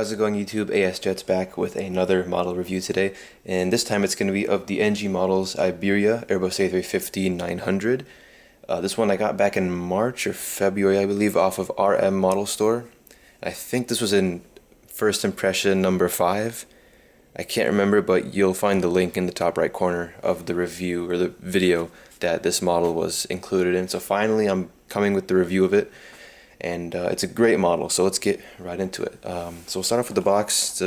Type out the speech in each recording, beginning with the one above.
How's it going, YouTube? ASJet's back with another model review today, and this time it's going to be of the NG models Iberia Airbus A350-900. This one I got back in March or February, I believe, off of RM Model Store. I think this was in first impression number 5. I can't remember, but you'll find the link in the top right corner of the review or the video that this model was included in. So finally I'm coming with the review of it. And it's a great model, so let's get right into it. So we'll start off with the box.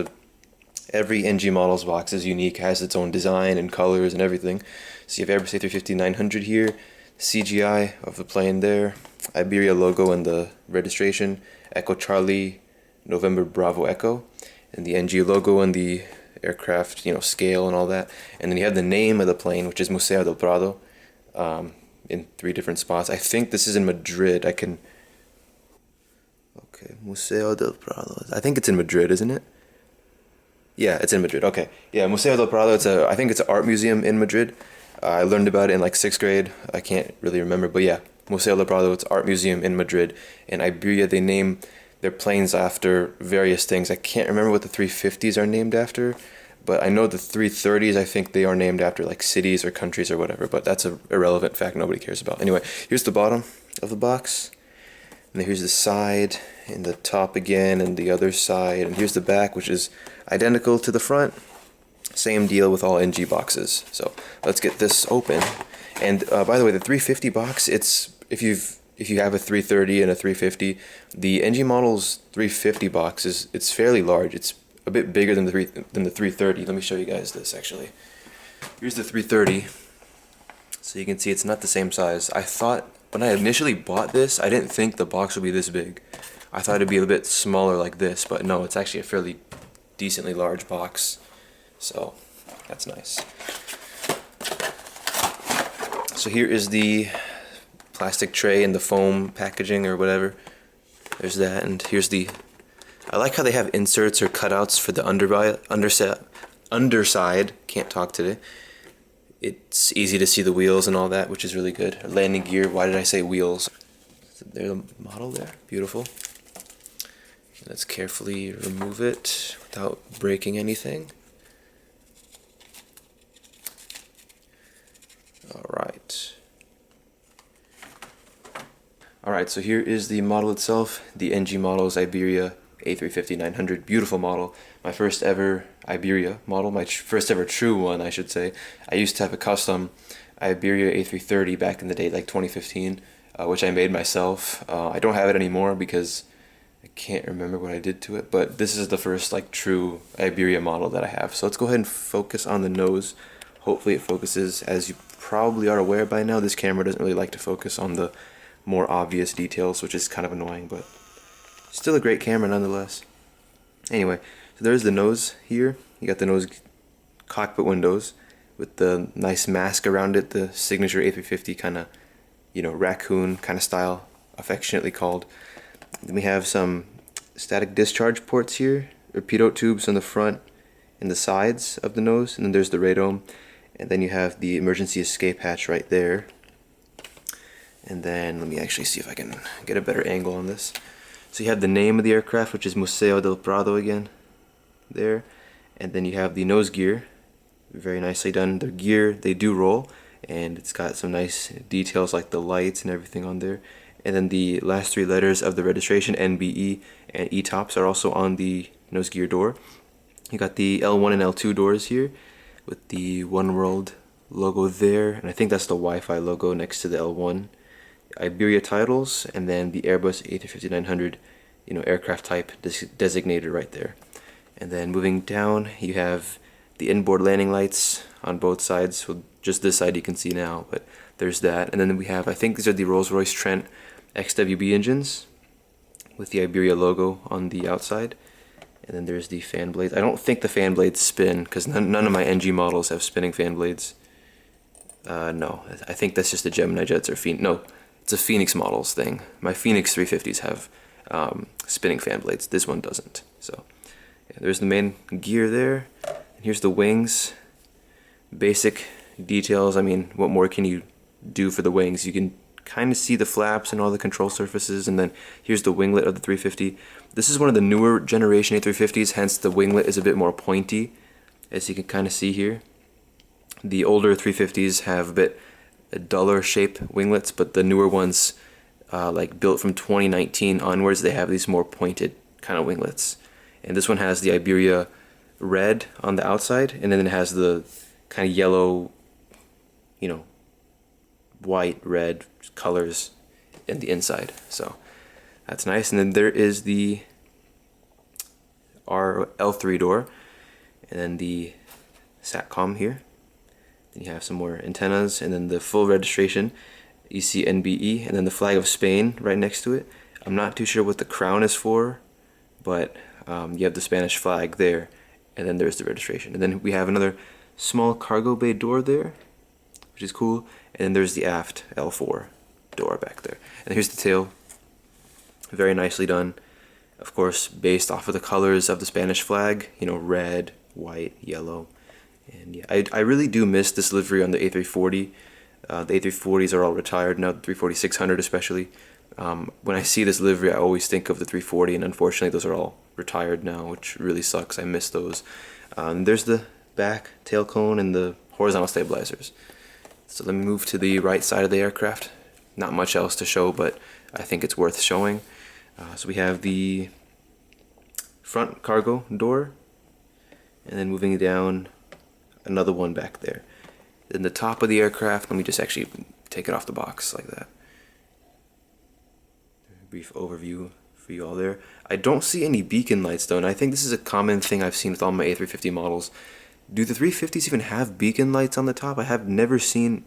Every NG model's box is unique, has its own design and colors and everything. So you have Airbus A350-900 here, CGI of the plane there, Iberia logo and the registration, Echo Charlie, November Bravo Echo, and the NG logo and the aircraft, scale and all that. And then you have the name of the plane, which is Museo del Prado, in 3 different spots. I think this is in Madrid. Okay, Museo del Prado. I think it's in Madrid, isn't it? Yeah, it's in Madrid. Okay. Yeah, Museo del Prado, I think it's an art museum in Madrid. I learned about it in like 6th grade. I can't really remember, but yeah, Museo del Prado, it's an art museum in Madrid. In Iberia, they name their planes after various things. I can't remember what the 350s are named after, but I know the 330s, I think they are named after like cities or countries or whatever, but that's an irrelevant fact nobody cares about. Anyway, here's the bottom of the box. And then here's the side, and the top again, and the other side, and here's the back, which is identical to the front. Same deal with all NG boxes. So let's get this open. And by the way, the 350 box, it's if you have a 330 and a 350, the NG model's 350 box it's fairly large. It's a bit bigger than the 330. Let me show you guys this actually. Here's the 330. So you can see it's not the same size. I thought when I initially bought this, I didn't think the box would be this big. I thought it'd be a bit smaller like this, but no, it's actually a fairly decently large box. So that's nice. So here is the plastic tray and the foam packaging or whatever. There's that, and here's I like how they have inserts or cutouts for the underside. Can't talk today. It's easy to see the wheels and all that, which is really good. Landing gear, why did I say wheels? There's a model there, beautiful. Let's carefully remove it without breaking anything. Alright, so here is the model itself. The NG model is Iberia A350-900, beautiful model. My first ever Iberia model, my first ever true one, I should say. I used to have a custom Iberia A330 back in the day, like 2015, which I made myself. I don't have it anymore because I can't remember what I did to it, but this is the first like true Iberia model that I have. So let's go ahead and focus on the nose. Hopefully it focuses. As you probably are aware by now, this camera doesn't really like to focus on the more obvious details, which is kind of annoying, but still a great camera nonetheless. Anyway, so there's the nose here. You got the nose cockpit windows with the nice mask around it, the signature A350 kind of, raccoon kind of style, affectionately called. Then we have some static discharge ports here, or pitot tubes on the front and the sides of the nose, and then there's the radome, and then you have the emergency escape hatch right there. And then let me actually see if I can get a better angle on this. So you have the name of the aircraft, which is Museo del Prado again, there. And then you have the nose gear, very nicely done. The gear, they do roll, and it's got some nice details like the lights and everything on there. And then the last 3 letters of the registration, NBE and ETOPS, are also on the nose gear door. You got the L1 and L2 doors here with the One World logo there, and I think that's the Wi-Fi logo next to the L1. Iberia titles, and then the Airbus A350-900, aircraft type designated right there. And then moving down, you have the inboard landing lights on both sides. Well, just this side you can see now, but there's that. And then we have, I think these are the Rolls-Royce Trent XWB engines with the Iberia logo on the outside. And then there's the fan blades. I don't think the fan blades spin, because none of my NG models have spinning fan blades. No, I think that's just the Gemini jets or no. It's a Phoenix models thing. My Phoenix 350s have spinning fan blades. This one doesn't. So yeah, there's the main gear there. And here's the wings. Basic details. I mean, what more can you do for the wings? You can kind of see the flaps and all the control surfaces, and then here's the winglet of the 350. This is one of the newer generation A350s, hence the winglet is a bit more pointy, as you can kind of see here. The older 350s have a bit duller shape winglets, but the newer ones, like built from 2019 onwards, they have these more pointed kind of winglets. And this one has the Iberia red on the outside, and then it has the kind of yellow, you know, white, red colors in the inside. So that's nice. And then there is the L3 door, and then the SATCOM here. Then you have some more antennas, and then the full registration, EC-NBE, and then the flag of Spain right next to it. I'm not too sure what the crown is for, but you have the Spanish flag there, and then there's the registration. And then we have another small cargo bay door there, which is cool. And then there's the aft L4 door back there. And here's the tail. Very nicely done. Of course, based off of the colors of the Spanish flag, you know, red, white, yellow. And yeah, I really do miss this livery on the A340. The A340s are all retired now, the 340-600 especially. When I see this livery, I always think of the 340, and unfortunately those are all retired now, which really sucks. I miss those. There's the back tail cone and the horizontal stabilizers. So let me move to the right side of the aircraft. Not much else to show, but I think it's worth showing. So we have the front cargo door, and then moving down, another one back there. Then the top of the aircraft, let me just actually take it off the box like that. Brief overview for you all there. I don't see any beacon lights though, and I think this is a common thing I've seen with all my A350 models. Do the 350s even have beacon lights on the top? I have never seen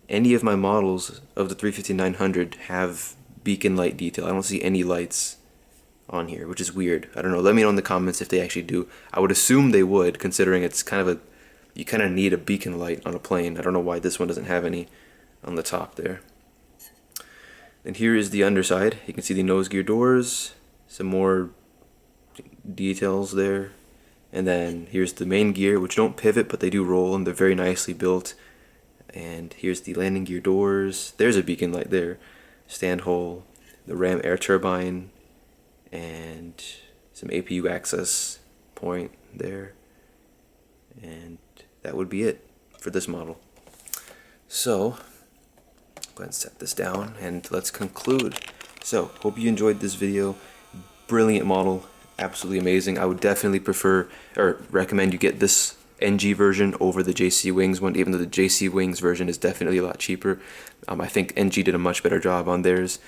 any of my models of the 350-900 have beacon light detail. I don't see any lights on here, which is weird. I don't know. Let me know in the comments if they actually do. I would assume they would, considering it's kind of you kind of need a beacon light on a plane. I don't know why this one doesn't have any on the top there. And here is the underside. You can see the nose gear doors, some more details there. And then here's the main gear, which don't pivot, but they do roll, and they're very nicely built. And here's the landing gear doors. There's a beacon light there. Stand hole, the ram air turbine, and some APU access point there. And that would be it for this model. So, go ahead and set this down, and let's conclude. So, hope you enjoyed this video. Brilliant model. Absolutely amazing. I would definitely prefer or recommend you get this NG version over the JC Wings one, even though the JC Wings version is definitely a lot cheaper. I think NG did a much better job on theirs.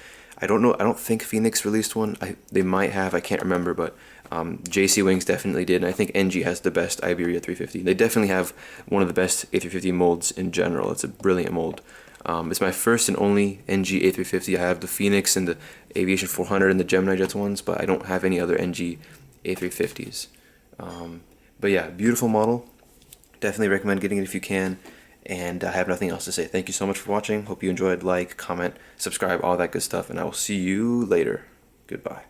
I don't know, I don't think Phoenix released one. They might have, I can't remember, but JC Wings definitely did, and I think NG has the best Iberia 350. They definitely have one of the best A350 molds in general. It's a brilliant mold. It's my first and only NG A350. I have the Phoenix and the Aviation 400 and the Gemini Jets ones, but I don't have any other NG A350s. But yeah, beautiful model. Definitely recommend getting it if you can. And I have nothing else to say. Thank you so much for watching. Hope you enjoyed. Like, comment, subscribe, all that good stuff. And I will see you later. Goodbye.